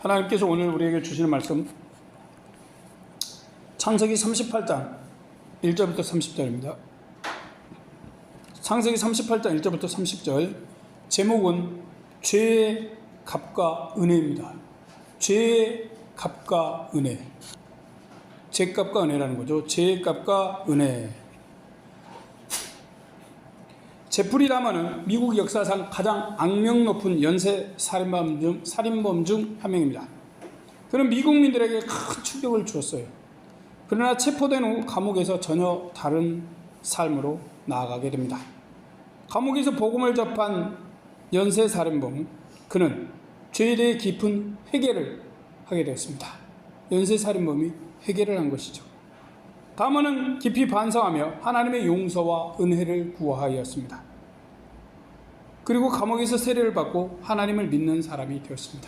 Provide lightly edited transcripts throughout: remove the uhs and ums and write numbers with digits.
하나님께서 오늘 우리에게 주시는 말씀 창세기 38장 1절부터 30절입니다. 창세기 38장 1절부터 30절 제목은 죄의 값과 은혜입니다. 죄의 값과 은혜. 죄값과 은혜라는 거죠. 죄의 값과 은혜. 제프리 다머는 미국 역사상 가장 악명 높은 연쇄 살인범 중 한 명입니다. 그는 미국민들에게 큰 충격을 주었어요. 그러나 체포된 후 감옥에서 전혀 다른 삶으로 나아가게 됩니다. 감옥에서 복음을 접한 연쇄 살인범은 그는 죄에 대해 깊은 회개를 하게 되었습니다. 연쇄 살인범이 회개를 한 것이죠. 다머는 깊이 반성하며 하나님의 용서와 은혜를 구하였습니다. 그리고 감옥에서 세례를 받고 하나님을 믿는 사람이 되었습니다.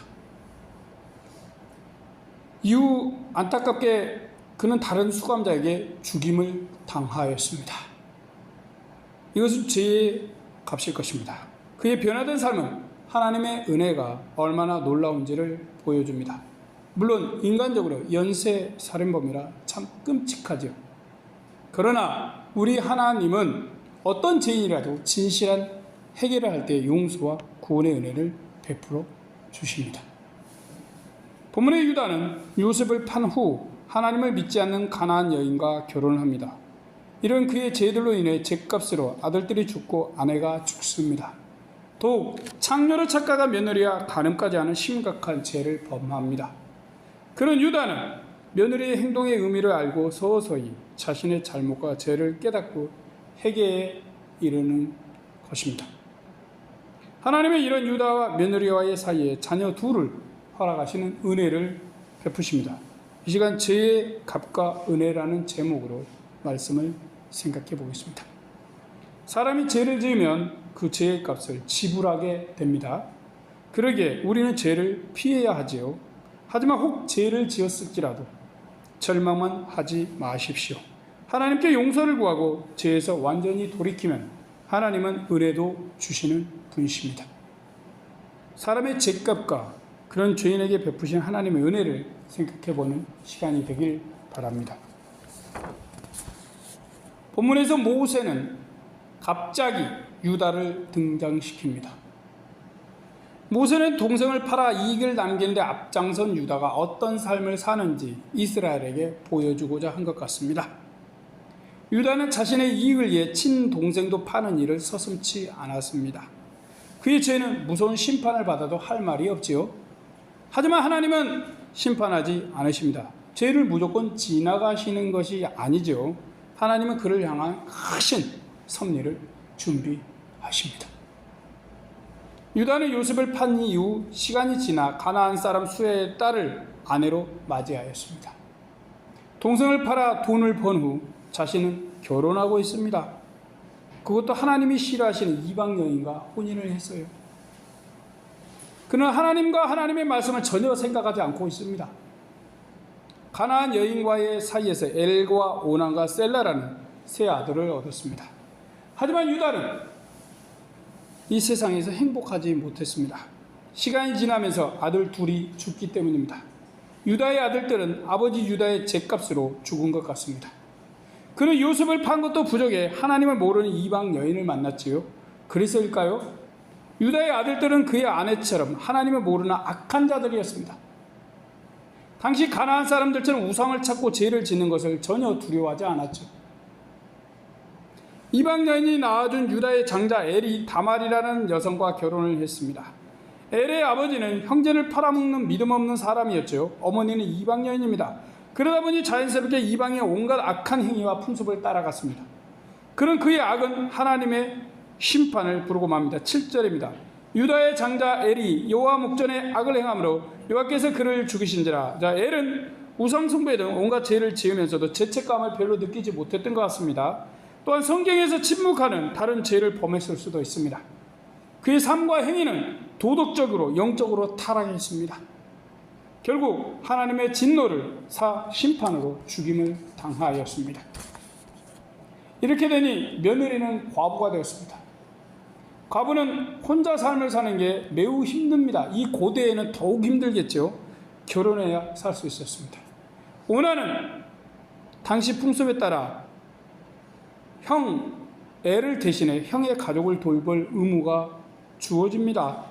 이후 안타깝게 그는 다른 수감자에게 죽임을 당하였습니다. 이것은 죄의 값일 것입니다. 그의 변화된 삶은 하나님의 은혜가 얼마나 놀라운지를 보여줍니다. 물론 인간적으로 연쇄 살인범이라 참 끔찍하죠. 그러나 우리 하나님은 어떤 죄인이라도 진실한 회개를 할 때 용서와 구원의 은혜를 베풀어 주십니다. 본문의 유다는 요셉을 판 후 하나님을 믿지 않는 가나안 여인과 결혼을 합니다. 이런 그의 죄들로 인해 죄값으로 아들들이 죽고 아내가 죽습니다. 더욱 창녀를 찾다가 며느리와 간음까지 하는 심각한 죄를 범합니다. 그런 유다는 며느리의 행동의 의미를 알고 서서히 자신의 잘못과 죄를 깨닫고 회개에 이르는 것입니다. 하나님은 이런 유다와 며느리와의 사이에 자녀 둘을 허락하시는 은혜를 베푸십니다. 이 시간 죄의 값과 은혜라는 제목으로 말씀을 생각해 보겠습니다. 사람이 죄를 지으면 그 죄의 값을 지불하게 됩니다. 그러기에 우리는 죄를 피해야 하지요. 하지만 혹 죄를 지었을지라도 절망만 하지 마십시오. 하나님께 용서를 구하고 죄에서 완전히 돌이키면 하나님은 은혜도 주시는 분이십니다. 사람의 죄값과 그런 죄인에게 베푸신 하나님의 은혜를 생각해보는 시간이 되길 바랍니다. 본문에서 모세는 갑자기 유다를 등장시킵니다. 모세는 동생을 팔아 이익을 남긴 데 앞장선 유다가 어떤 삶을 사는지 이스라엘에게 보여주고자 한 것 같습니다. 유다는 자신의 이익을 위해 친동생도 파는 일을 서슴지 않았습니다. 그의 죄는 무서운 심판을 받아도 할 말이 없지요. 하지만 하나님은 심판하지 않으십니다. 죄를 무조건 지나가시는 것이 아니죠. 하나님은 그를 향한 크신 섭리를 준비하십니다. 유다는 요셉을 판 이후 시간이 지나 가나안 사람 수의 딸을 아내로 맞이하였습니다. 동생을 팔아 돈을 번 후 자신은 결혼하고 있습니다. 그것도 하나님이 싫어하시는 이방 여인과 혼인을 했어요. 그는 하나님과 하나님의 말씀을 전혀 생각하지 않고 있습니다. 가나안 여인과의 사이에서 엘과 오난과 셀라라는 세 아들을 얻었습니다. 하지만 유다는 이 세상에서 행복하지 못했습니다. 시간이 지나면서 아들 둘이 죽기 때문입니다. 유다의 아들들은 아버지 유다의 죄값으로 죽은 것 같습니다. 그는 요셉을 판 것도 부족해 하나님을 모르는 이방 여인을 만났지요. 그래서일까요? 유다의 아들들은 그의 아내처럼 하나님을 모르는 악한 자들이었습니다. 당시 가나안 사람들처럼 우상을 찾고 죄를 짓는 것을 전혀 두려워하지 않았죠. 이방 여인이 낳아준 유다의 장자 엘이 다말이라는 여성과 결혼을 했습니다. 엘의 아버지는 형제를 팔아먹는 믿음 없는 사람이었죠. 어머니는 이방 여인입니다. 그러다 보니 자연스럽게 이방의 온갖 악한 행위와 풍습을 따라갔습니다. 그런 그의 악은 하나님의 심판을 부르고 맙니다. 7절입니다. 유다의 장자 엘이 여호와 목전에 악을 행함으로 여호와께서 그를 죽이신지라. 자, 엘은 우상 숭배 등 온갖 죄를 지으면서도 죄책감을 별로 느끼지 못했던 것 같습니다. 또한 성경에서 침묵하는 다른 죄를 범했을 수도 있습니다. 그의 삶과 행위는 도덕적으로 영적으로 타락했습니다. 결국 하나님의 진노를 심판으로 죽임을 당하였습니다. 이렇게 되니 며느리는 과부가 되었습니다. 과부는 혼자 삶을 사는 게 매우 힘듭니다. 이 고대에는 더욱 힘들겠죠. 결혼해야 살 수 있었습니다. 오나는 당시 풍습에 따라 애를 대신해 형의 가족을 돌볼 의무가 주어집니다.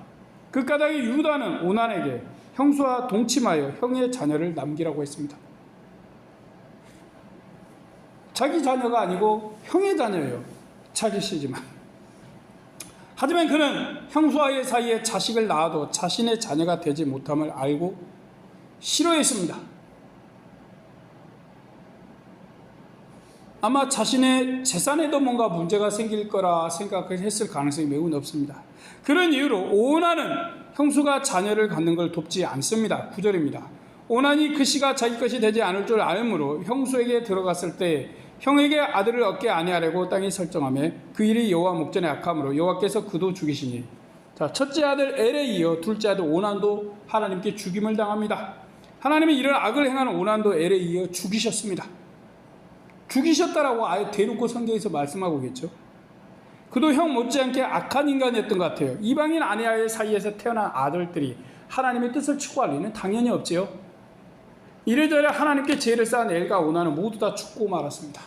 그 까닭에 유다는 오난에게 형수와 동침하여 형의 자녀를 남기라고 했습니다. 자기 자녀가 아니고 형의 자녀예요. 자기 씨지만. 하지만 그는 형수와의 사이에 자식을 낳아도 자신의 자녀가 되지 못함을 알고 싫어했습니다. 아마 자신의 재산에도 뭔가 문제가 생길 거라 생각했을 가능성이 매우 높습니다. 그런 이유로 오난은 형수가 자녀를 갖는 걸 돕지 않습니다. 9절입니다. 오난이 그 씨가 자기 것이 되지 않을 줄 알므로 형수에게 들어갔을 때 형에게 아들을 얻게 아니하려고 땅에 설정하며 그 일이 여호와 목전에 악함으로 여호와께서 그도 죽이시니. 자, 첫째 아들 엘에 이어 둘째 아들 오난도 하나님께 죽임을 당합니다. 하나님이 이런 악을 행하는 오난도 엘에 이어 죽이셨습니다. 죽이셨다라고 아예 대놓고 성경에서 말씀하고 있겠죠. 그도 형 못지않게 악한 인간이었던 것 같아요. 이방인 아내와의 사이에서 태어난 아들들이 하나님의 뜻을 추구할 리는 당연히 없지요. 이래저래 하나님께 죄를 쌓은 엘과 오난은 모두 다 죽고 말았습니다.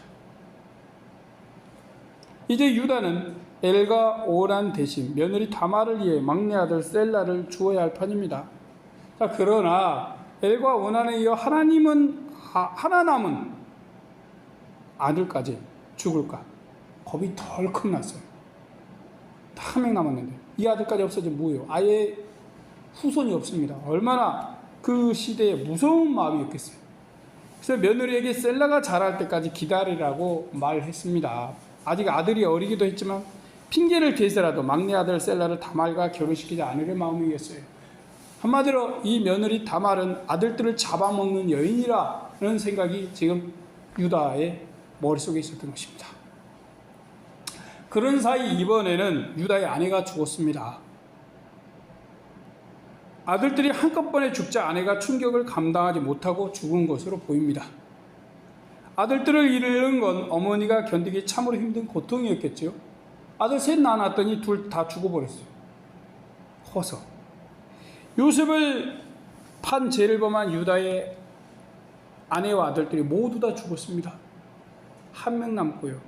이제 유다는 엘과 오난 대신 며느리 다말을 위해 막내 아들 셀라를 주어야 할 판입니다. 자, 그러나 엘과 오난에 이어 하나 남은 아들까지 죽을까 겁이 덜컥 났어요. 한 명 남았는데 이 아들까지 없어지면 뭐예요? 아예 후손이 없습니다. 얼마나 그 시대에 무서운 마음이었겠어요. 그래서 며느리에게 셀라가 자랄 때까지 기다리라고 말했습니다. 아직 아들이 어리기도 했지만 핑계를 대서라도 막내 아들 셀라를 다말과 결혼시키지 않으려 마음이었어요. 한마디로 이 며느리 다말은 아들들을 잡아먹는 여인이라는 생각이 지금 유다의 머릿속에 있었던 것입니다. 그런 사이 이번에는 유다의 아내가 죽었습니다. 아들들이 한꺼번에 죽자 아내가 충격을 감당하지 못하고 죽은 것으로 보입니다. 아들들을 잃은 건 어머니가 견디기 참으로 힘든 고통이었겠죠. 아들 셋 낳았더니 둘 다 죽어버렸어요. 커서. 요셉을 판 죄를 범한 유다의 아내와 아들들이 모두 다 죽었습니다. 한 명 남고요.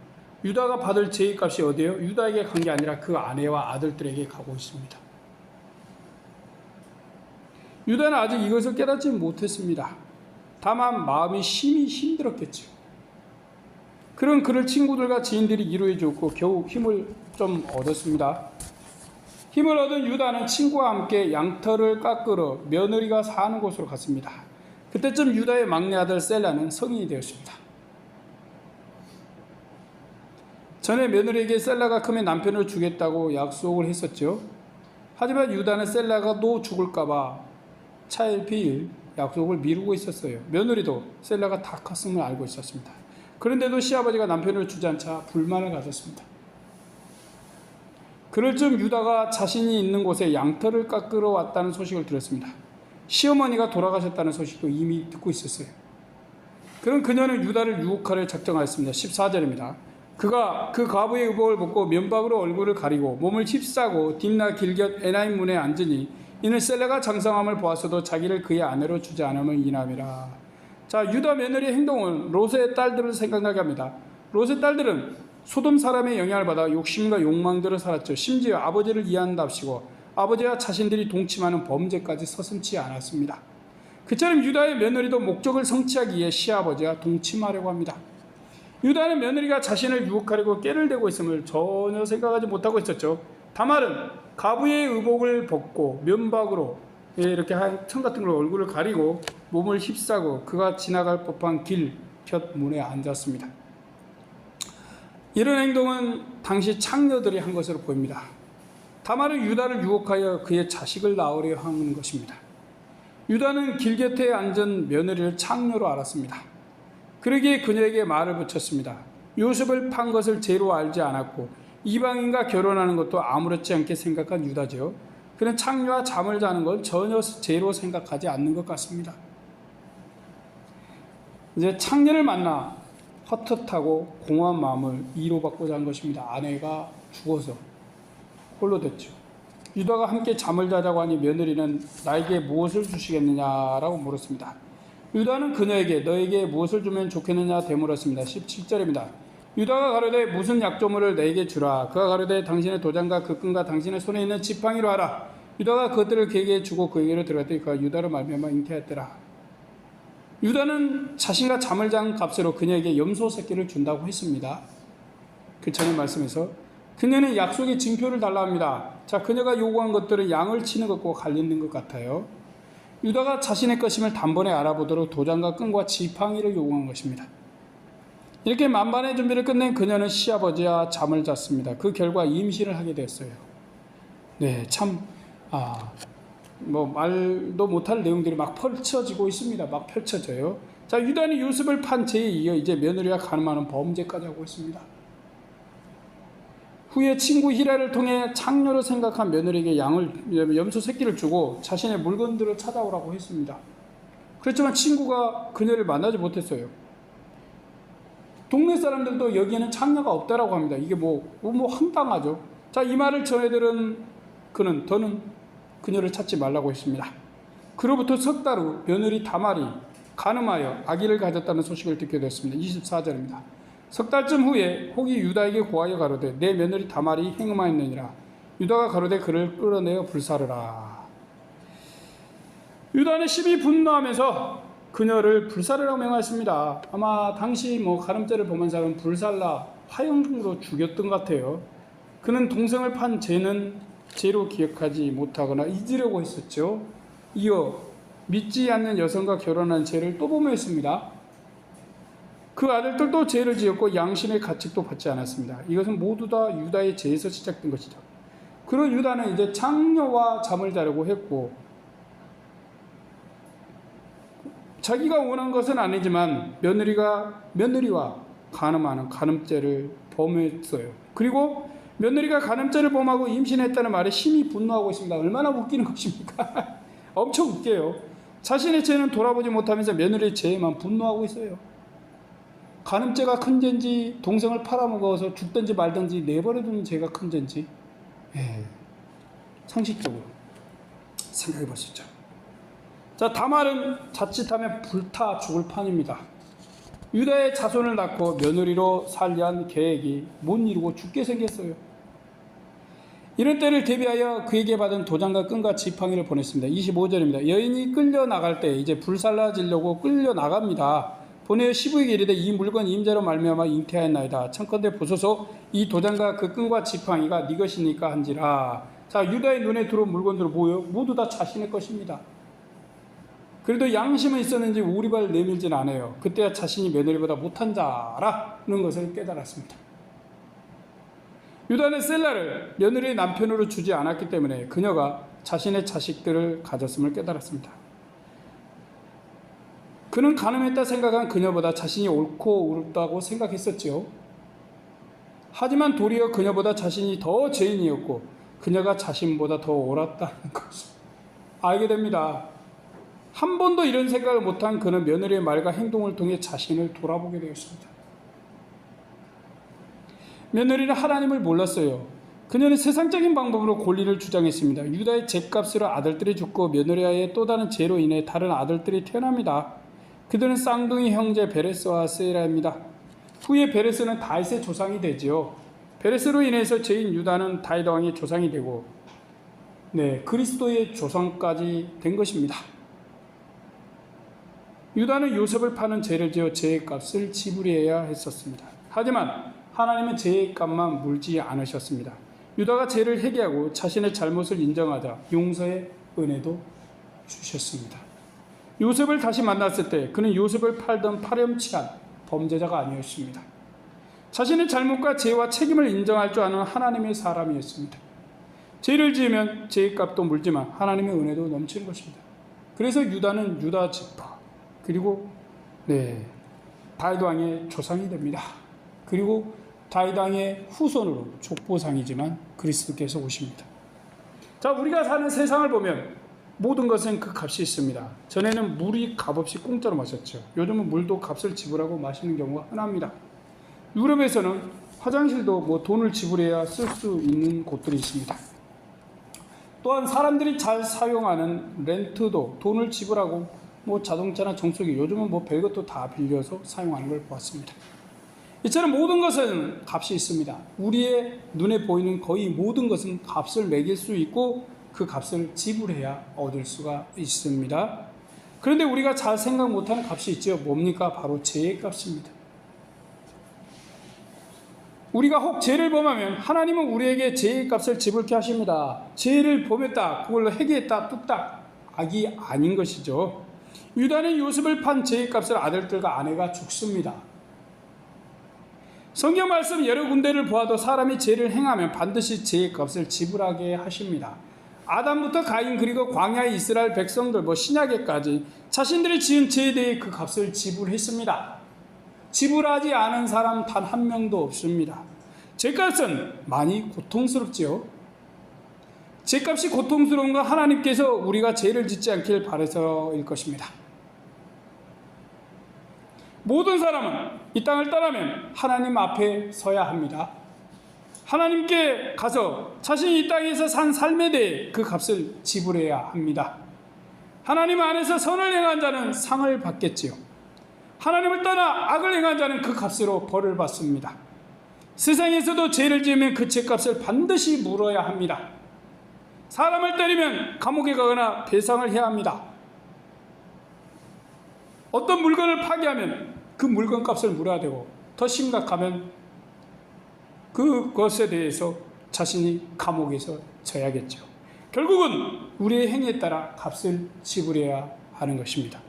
유다가 받을 죄의 값이 어디예요? 유다에게 간 게 아니라 그 아내와 아들들에게 가고 있습니다. 유다는 아직 이것을 깨닫지 못했습니다. 다만 마음이 심히 힘들었겠죠. 그런 그를 친구들과 지인들이 위로해 줬고 겨우 힘을 좀 얻었습니다. 힘을 얻은 유다는 친구와 함께 양털을 깎으러 며느리가 사는 곳으로 갔습니다. 그때쯤 유다의 막내 아들 셀라는 성인이 되었습니다. 전에 며느리에게 셀라가 크면 남편을 주겠다고 약속을 했었죠. 하지만 유다는 셀라가 또 죽을까봐 차일피일 약속을 미루고 있었어요. 며느리도 셀라가 다 컸음을 알고 있었습니다. 그런데도 시아버지가 남편을 주지 않자 불만을 가졌습니다. 그럴 즈음 유다가 자신이 있는 곳에 양털을 깎으러 왔다는 소식을 들었습니다. 시어머니가 돌아가셨다는 소식도 이미 듣고 있었어요. 그럼 그녀는 유다를 유혹하려 작정하였습니다. 14절입니다. 그가 그 과부의 의복을 벗고 면박으로 얼굴을 가리고 몸을 휩싸고 딥나 길곁 에나임 문에 앉으니 이는 셀라가 장성함을 보았어도 자기를 그의 아내로 주지 않음을 인함이라. 자, 유다 며느리의 행동은 롯의 딸들을 생각나게 합니다. 롯의 딸들은 소돔 사람의 영향을 받아 욕심과 욕망대로 살았죠. 심지어 아버지를 이해한답시고 아버지와 자신들이 동침하는 범죄까지 서슴지 않았습니다. 그처럼 유다의 며느리도 목적을 성취하기 위해 시아버지와 동침하려고 합니다. 유다는 며느리가 자신을 유혹하려고 깨를 대고 있음을 전혀 생각하지 못하고 있었죠. 다말은 가부의 의복을 벗고 면박으로 이렇게 천 같은 걸 얼굴을 가리고 몸을 휩싸고 그가 지나갈 법한 길 곁 문에 앉았습니다. 이런 행동은 당시 창녀들이 한 것으로 보입니다. 다말은 유다를 유혹하여 그의 자식을 낳으려 하는 것입니다. 유다는 길 곁에 앉은 며느리를 창녀로 알았습니다. 그러기에 그녀에게 말을 붙였습니다. 요셉을 판 것을 죄로 알지 않았고 이방인과 결혼하는 것도 아무렇지 않게 생각한 유다죠. 그는 창녀와 잠을 자는 건 전혀 죄로 생각하지 않는 것 같습니다. 이제 창녀를 만나 헛헛하고 공허한 마음을 위로받고자 한 것입니다. 아내가 죽어서 홀로 됐죠. 유다가 함께 잠을 자자고 하니 며느리는 나에게 무엇을 주시겠느냐라고 물었습니다. 유다는 그녀에게 너에게 무엇을 주면 좋겠느냐 되물었습니다. 17절입니다. 유다가 가로되 무슨 약조물을 내게 주라. 그가 가로되 당신의 도장과 그 끈과 당신의 손에 있는 지팡이로 하라. 유다가 그것들을 그에게 주고 그에게로 들어갔더니 그가 유다로 말미암아 잉태하였더라. 유다는 자신과 잠을 잔 값으로 그녀에게 염소 새끼를 준다고 했습니다. 그 전에 말씀에서 그녀는 약속의 징표를 달라 합니다. 자, 그녀가 요구한 것들은 양을 치는 것과 관련된 것 같아요. 유다가 자신의 것임을 단번에 알아보도록 도장과 끈과 지팡이를 요구한 것입니다. 이렇게 만반의 준비를 끝낸 그녀는 시아버지와 잠을 잤습니다. 그 결과 임신을 하게 됐어요. 네, 참 말도 못할 내용들이 막 펼쳐지고 있습니다. 막 펼쳐져요. 자, 유다는 요셉을 판 죄에 이어 이제 며느리와 간음하는 범죄까지 하고 있습니다. 후에 친구 히라를 통해 창녀로 생각한 며느리에게 염소 새끼를 주고 자신의 물건들을 찾아오라고 했습니다. 그렇지만 친구가 그녀를 만나지 못했어요. 동네 사람들도 여기에는 창녀가 없다라고 합니다. 이게 뭐 황당하죠. 자, 이 말을 전해들은 그는 더는 그녀를 찾지 말라고 했습니다. 그로부터 석 달 후 며느리 다말이 간음하여 아기를 가졌다는 소식을 듣게 됐습니다. 24절입니다. 석 달쯤 후에 혹이 유다에게 고하여 가로되 내 며느리 다말이 행음하였느니라. 유다가 가로되 그를 끌어내어 불사르라. 유다는 심히 분노하면서 그녀를 불사르라고 명하였습니다. 아마 당시 간음죄를 범한 사람은 불살라 화형으로 죽였던 것 같아요. 그는 동생을 판 죄는 죄로 기억하지 못하거나 잊으려고 했었죠. 이어 믿지 않는 여성과 결혼한 죄를 또 범했습니다. 그 아들들도 죄를 지었고 양심의 가책도 받지 않았습니다. 이것은 모두 다 유다의 죄에서 시작된 것이죠. 그런 유다는 이제 창녀와 잠을 자려고 했고 자기가 원한 것은 아니지만 며느리와 간음하는 간음죄를 범했어요. 그리고 며느리가 간음죄를 범하고 임신했다는 말에 심히 분노하고 있습니다. 얼마나 웃기는 것입니까? 엄청 웃겨요. 자신의 죄는 돌아보지 못하면서 며느리의 죄에만 분노하고 있어요. 간음죄가 큰 죄인지 동생을 팔아먹어서 죽든지 말든지 내버려두는 죄가 큰 죄인지 상식적으로 생각해 보시죠. 자, 다말은 자칫하면 불타 죽을 판입니다. 유다의 자손을 낳고 며느리로 살려한 계획이 못 이루고 죽게 생겼어요. 이런 때를 대비하여 그에게 받은 도장과 끈과 지팡이를 보냈습니다. 25절입니다. 여인이 끌려나갈 때 이제 불살라지려고 끌려나갑니다. 보내어 시부에게 이르되 이 물건 임자로 말미암아 잉태하였나이다. 청컨대 보소서 이 도장과 그 끈과 지팡이가 네 것이니까 한지라. 자, 유다의 눈에 들어온 물건들은 뭐예요? 모두 다 자신의 것입니다. 그래도 양심은 있었는지 오리발 내밀진 않아요. 그때야 자신이 며느리보다 못한 자라는 것을 깨달았습니다. 유다는 셀라를 며느리의 남편으로 주지 않았기 때문에 그녀가 자신의 자식들을 가졌음을 깨달았습니다. 그는 간음했다 생각한 그녀보다 자신이 옳고 옳다고 생각했었지요. 하지만 도리어 그녀보다 자신이 더 죄인이었고 그녀가 자신보다 더 옳았다는 것을 알게 됩니다. 한 번도 이런 생각을 못한 그는 며느리의 말과 행동을 통해 자신을 돌아보게 되었습니다. 며느리는 하나님을 몰랐어요. 그녀는 세상적인 방법으로 권리를 주장했습니다. 유다의 죄값으로 아들들이 죽고 며느리와의 또 다른 죄로 인해 다른 아들들이 태어납니다. 그들은 쌍둥이 형제 베레스와 세라입니다. 후에 베레스는 다윗의 조상이 되지요. 베레스로 인해서 죄인 유다는 다윗 왕의 조상이 되고 그리스도의 조상까지 된 것입니다. 유다는 요셉을 파는 죄를 지어 죄의 값을 지불해야 했었습니다. 하지만 하나님은 죄의 값만 물지 않으셨습니다. 유다가 죄를 회개하고 자신의 잘못을 인정하자 용서의 은혜도 주셨습니다. 요셉을 다시 만났을 때 그는 요셉을 팔던 파렴치한 범죄자가 아니었습니다. 자신의 잘못과 죄와 책임을 인정할 줄 아는 하나님의 사람이었습니다. 죄를 지으면 죄의 값도 물지만 하나님의 은혜도 넘치는 것입니다. 그래서 유다는 유다 지파 그리고 다윗 왕의 조상이 됩니다. 그리고 다윗 왕의 후손으로 족보상이지만 그리스도께서 오십니다. 자, 우리가 사는 세상을 보면 모든 것은 그 값이 있습니다. 전에는 물이 값없이 공짜로 마셨죠. 요즘은 물도 값을 지불하고 마시는 경우가 흔합니다. 유럽에서는 화장실도 돈을 지불해야 쓸 수 있는 곳들이 있습니다. 또한 사람들이 잘 사용하는 렌트도 돈을 지불하고 자동차나 정수기, 요즘은 별것도 다 빌려서 사용하는 걸 보았습니다. 이처럼 모든 것은 값이 있습니다. 우리의 눈에 보이는 거의 모든 것은 값을 매길 수 있고 그 값을 지불해야 얻을 수가 있습니다. 그런데 우리가 잘 생각 못하는 값이 있죠. 뭡니까? 바로 죄의 값입니다. 우리가 혹 죄를 범하면 하나님은 우리에게 죄의 값을 지불케 하십니다. 죄를 범했다, 그걸로 회개했다, 뚝딱, 악이 아닌 것이죠. 유다는 요셉을 판 죄의 값을 아들들과 아내가 죽습니다. 성경 말씀 여러 군데를 보아도 사람이 죄를 행하면 반드시 죄의 값을 지불하게 하십니다. 아담부터 가인, 그리고 광야의 이스라엘 백성들, 신약에까지 자신들이 지은 죄에 대해 그 값을 지불했습니다. 지불하지 않은 사람 단 한 명도 없습니다. 죄값은 많이 고통스럽지요. 죄값이 고통스러운 건 하나님께서 우리가 죄를 짓지 않길 바라서일 것입니다. 모든 사람은 이 땅을 떠나면 하나님 앞에 서야 합니다. 하나님께 가서 자신이 이 땅에서 산 삶에 대해 그 값을 지불해야 합니다. 하나님 안에서 선을 행한 자는 상을 받겠지요. 하나님을 떠나 악을 행한 자는 그 값으로 벌을 받습니다. 세상에서도 죄를 지으면 그 죄값을 반드시 물어야 합니다. 사람을 때리면 감옥에 가거나 배상을 해야 합니다. 어떤 물건을 파괴하면 그 물건 값을 물어야 되고, 더 심각하면 그것에 대해서 자신이 감옥에서 져야겠죠. 결국은 우리의 행위에 따라 값을 지불해야 하는 것입니다.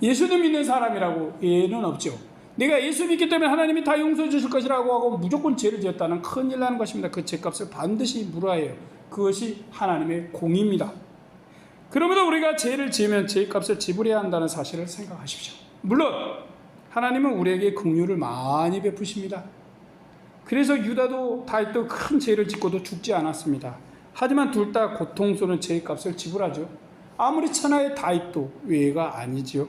예수를 믿는 사람이라고 예는 없죠. 내가 예수 믿기 때문에 하나님이 다 용서해 주실 것이라고 하고 무조건 죄를 지었다는 큰일 나는 것입니다. 그 죄값을 반드시 물어야 해요. 그것이 하나님의 공의입니다. 그러므로 우리가 죄를 지으면 죄값을 지불해야 한다는 사실을 생각하십시오. 물론 하나님은 우리에게 긍휼을 많이 베푸십니다. 그래서 유다도 다윗도 큰 죄를 짓고도 죽지 않았습니다. 하지만 둘 다 고통스러운 죄값을 지불하죠. 아무리 천하의 다윗도 외가 아니지요.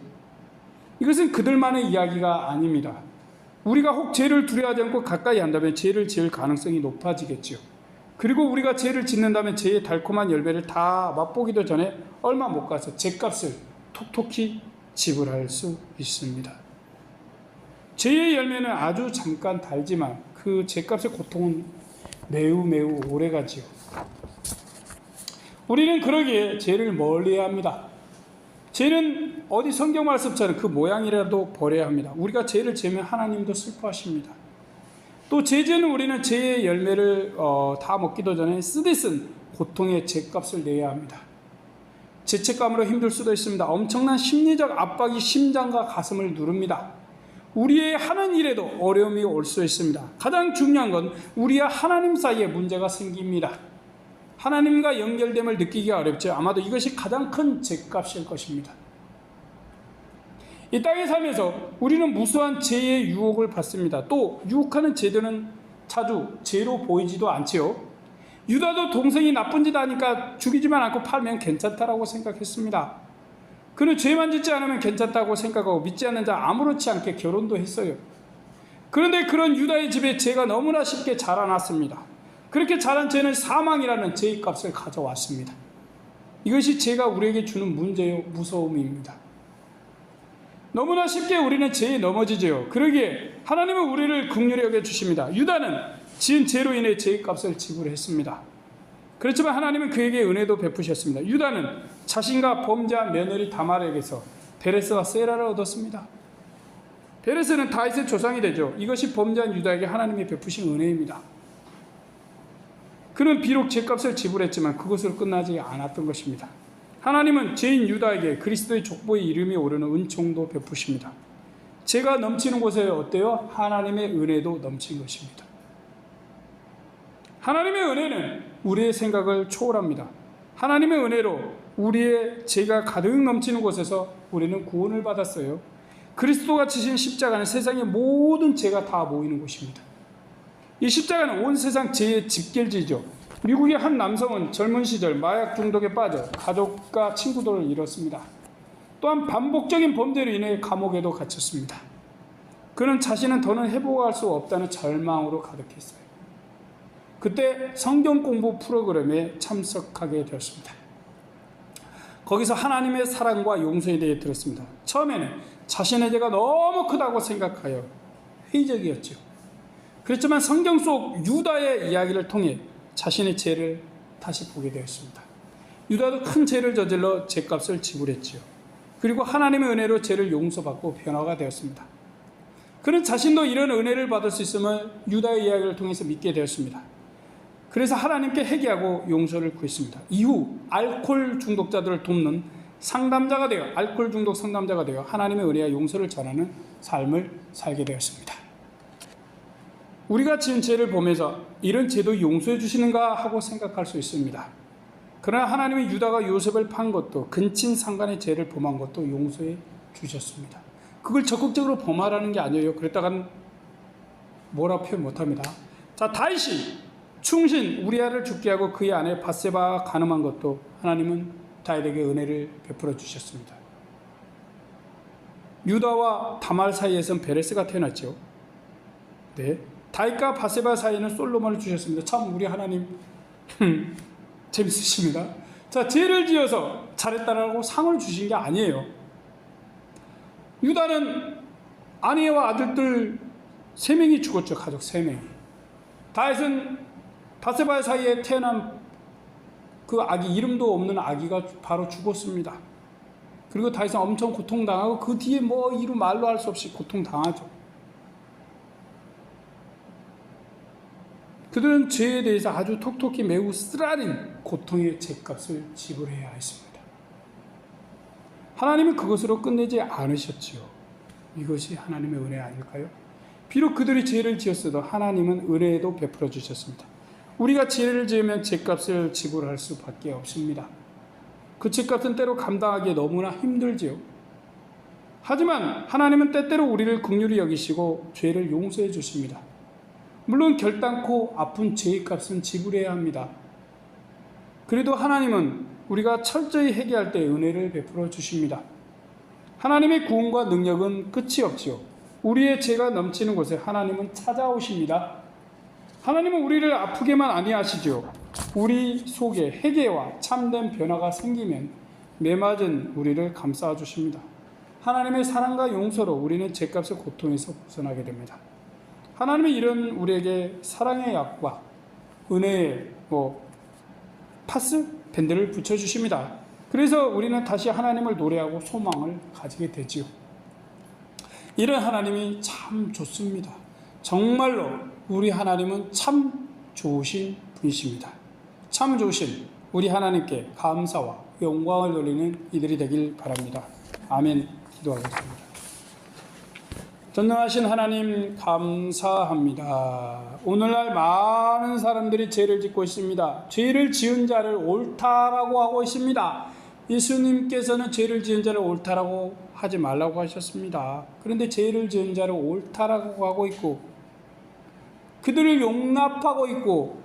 이것은 그들만의 이야기가 아닙니다. 우리가 혹 죄를 두려워하지 않고 가까이 한다면 죄를 지을 가능성이 높아지겠지요. 그리고 우리가 죄를 짓는다면 죄의 달콤한 열매를 다 맛보기도 전에 얼마 못 가서 죄값을 톡톡히 지불할 수 있습니다. 죄의 열매는 아주 잠깐 달지만 그 죄값의 고통은 매우 매우 오래가지요. 우리는 그러기에 죄를 멀리해야 합니다. 죄는 어디 성경 말씀처럼 그 모양이라도 버려야 합니다. 우리가 죄를 지으면 하나님도 슬퍼하십니다. 또 죄지은 우리는 죄의 열매를 다 먹기도 전에 쓰디쓴 고통의 죄값을 내야 합니다. 죄책감으로 힘들 수도 있습니다. 엄청난 심리적 압박이 심장과 가슴을 누릅니다. 우리의 하는 일에도 어려움이 올 수 있습니다. 가장 중요한 건 우리와 하나님 사이에 문제가 생깁니다. 하나님과 연결됨을 느끼기가 어렵죠. 아마도 이것이 가장 큰 죄값일 것입니다. 이 땅에 살면서 우리는 무수한 죄의 유혹을 받습니다. 또 유혹하는 죄들은 자주 죄로 보이지도 않지요. 유다도 동생이 나쁜 짓 하니까 죽이지만 않고 팔면 괜찮다라고 생각했습니다. 그는 죄만 짓지 않으면 괜찮다고 생각하고 믿지 않는 자 아무렇지 않게 결혼도 했어요. 그런데 그런 유다의 집에 죄가 너무나 쉽게 자라났습니다. 그렇게 자란 죄는 사망이라는 죄의 값을 가져왔습니다. 이것이 죄가 우리에게 주는 문제요, 무서움입니다. 너무나 쉽게 우리는 죄에 넘어지죠. 그러기에 하나님은 우리를 긍휼히 여겨주십니다. 유다는 지은 죄로 인해 죄의 값을 지불했습니다. 그렇지만 하나님은 그에게 은혜도 베푸셨습니다. 유다는 자신과 범죄한 며느리 다말에게서 베레스와 세라를 얻었습니다. 베레스는 다윗의 조상이 되죠. 이것이 범죄한 유다에게 하나님이 베푸신 은혜입니다. 그는 비록 죄값을 지불했지만 그것으로 끝나지 않았던 것입니다. 하나님은 죄인 유다에게 그리스도의 족보의 이름이 오르는 은총도 베푸십니다. 죄가 넘치는 곳에 어때요? 하나님의 은혜도 넘친 것입니다. 하나님의 은혜는 우리의 생각을 초월합니다. 하나님의 은혜로 우리의 죄가 가득 넘치는 곳에서 우리는 구원을 받았어요. 그리스도가 지신 십자가는 세상의 모든 죄가 다 모이는 곳입니다. 이 십자가는 온 세상 죄의 집결지죠. 미국의 한 남성은 젊은 시절 마약 중독에 빠져 가족과 친구들을 잃었습니다. 또한 반복적인 범죄로 인해 감옥에도 갇혔습니다. 그는 자신은 더는 회복할 수 없다는 절망으로 가득했어요. 그때 성경 공부 프로그램에 참석하게 되었습니다. 거기서 하나님의 사랑과 용서에 대해 들었습니다. 처음에는 자신의 죄가 너무 크다고 생각하여 회의적이었죠. 그렇지만 성경 속 유다의 이야기를 통해 자신의 죄를 다시 보게 되었습니다. 유다도 큰 죄를 저질러 죄값을 지불했지요. 그리고 하나님의 은혜로 죄를 용서받고 변화가 되었습니다. 그는 자신도 이런 은혜를 받을 수 있음을 유다의 이야기를 통해서 믿게 되었습니다. 그래서 하나님께 회개하고 용서를 구했습니다. 이후 알코올 중독자들을 돕는 상담자가 되어 알코올 중독 상담자가 되어 하나님의 은혜와 용서를 전하는 삶을 살게 되었습니다. 우리가 지은 죄를 보면서 이런 죄도 용서해 주시는가 하고 생각할 수 있습니다. 그러나 하나님이 유다가 요셉을 판 것도 근친 상간의 죄를 범한 것도 용서해 주셨습니다. 그걸 적극적으로 범하라는 게 아니에요. 그랬다간 뭐라 표현 못합니다. 자, 다윗이 충신 우리아를 죽게 하고 그의 아내 밧세바가 간음한 것도 하나님은 다윗에게 은혜를 베풀어 주셨습니다. 유다와 다말 사이에선 베레스가 태어났죠. 네, 다윗과 밧세바 사이에는 솔로몬을 주셨습니다. 참 우리 하나님 재밌으십니다. 자, 죄를 지어서 잘했다라고 상을 주신 게 아니에요. 유다는 아내와 아들들 3명이 죽었죠. 가족 3명이. 다윗은 밧세바 사이에 태어난 그 아기, 이름도 없는 아기가 바로 죽었습니다. 그리고 다윗은 엄청 고통당하고 그 뒤에 뭐 이루 말로 할 수 없이 고통당하죠. 그들은 죄에 대해서 아주 톡톡히 매우 쓰라린 고통의 죄값을 지불해야 했습니다. 하나님은 그것으로 끝내지 않으셨지요. 이것이 하나님의 은혜 아닐까요? 비록 그들이 죄를 지었어도 하나님은 은혜도 베풀어 주셨습니다. 우리가 죄를 지으면 죄값을 지불할 수밖에 없습니다. 그 죄값은 때로 감당하기 너무나 힘들지요. 하지만 하나님은 때때로 우리를 긍휼히 여기시고 죄를 용서해 주십니다. 물론 결단코 아픈 죄의 값은 지불해야 합니다. 그래도 하나님은 우리가 철저히 회개할 때 은혜를 베풀어 주십니다. 하나님의 구원과 능력은 끝이 없지요. 우리의 죄가 넘치는 곳에 하나님은 찾아오십니다. 하나님은 우리를 아프게만 아니하시죠. 우리 속에 회개와 참된 변화가 생기면 메맞은 우리를 감싸 주십니다. 하나님의 사랑과 용서로 우리는 죄값의 고통에서 벗어나게 됩니다. 하나님은 이런 우리에게 사랑의 약과 은혜의 파스 밴드를 붙여주십니다. 그래서 우리는 다시 하나님을 노래하고 소망을 가지게 되지요. 이런 하나님이 참 좋습니다. 정말로 우리 하나님은 참 좋으신 분이십니다. 참 좋으신 우리 하나님께 감사와 영광을 돌리는 이들이 되길 바랍니다. 아멘. 기도하겠습니다. 전능하신 하나님 감사합니다. 오늘날 많은 사람들이 죄를 짓고 있습니다. 죄를 지은 자를 옳다라고 하고 있습니다. 예수님께서는 죄를 지은 자를 옳다라고 하지 말라고 하셨습니다. 그런데 죄를 지은 자를 옳다라고 하고 있고 그들을 용납하고 있고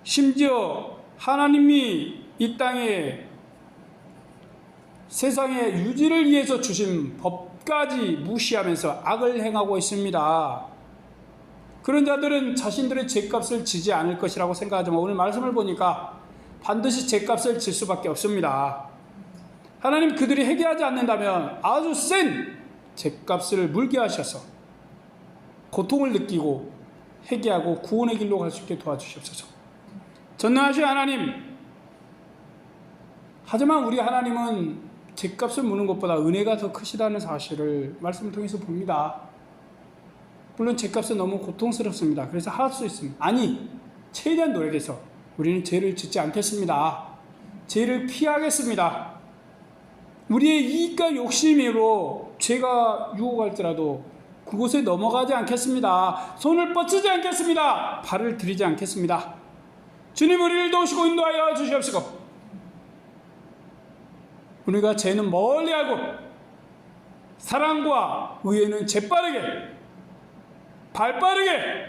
심지어 하나님이 이 땅에 세상의 유지를 위해서 주신 법까지 무시하면서 악을 행하고 있습니다. 그런 자들은 자신들의 죄값을 지지 않을 것이라고 생각하지만 오늘 말씀을 보니까 반드시 죄값을 질 수밖에 없습니다. 하나님 그들이 회개하지 않는다면 아주 센 죄값을 물게 하셔서 고통을 느끼고 회개하고 구원의 길로 갈 수 있게 도와주시옵소서. 전능하신 하나님, 하지만 우리 하나님은 죄값을 무는 것보다 은혜가 더 크시다는 사실을 말씀을 통해서 봅니다. 물론 죄값은 너무 고통스럽습니다. 그래서 할 수 있습니다. 아니, 최대한 노력해서 우리는 죄를 짓지 않겠습니다. 죄를 피하겠습니다. 우리의 이익과 욕심으로 죄가 유혹할지라도 그곳에 넘어가지 않겠습니다. 손을 뻗치지 않겠습니다. 발을 들이지 않겠습니다. 주님 우리를 도우시고 인도하여 주시옵시고 우리가 죄는 멀리하고 사랑과 의에는 재빠르게 발빠르게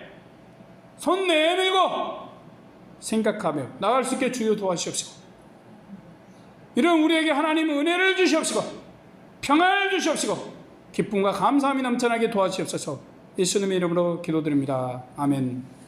손 내밀고 생각하며 나갈 수 있게 주여 도와주시옵시고 이런 우리에게 하나님 은혜를 주시옵시고 평안을 주시옵시고 기쁨과 감사함이 넘쳐나게 도와주시옵소서. 예수님의 이름으로 기도드립니다. 아멘.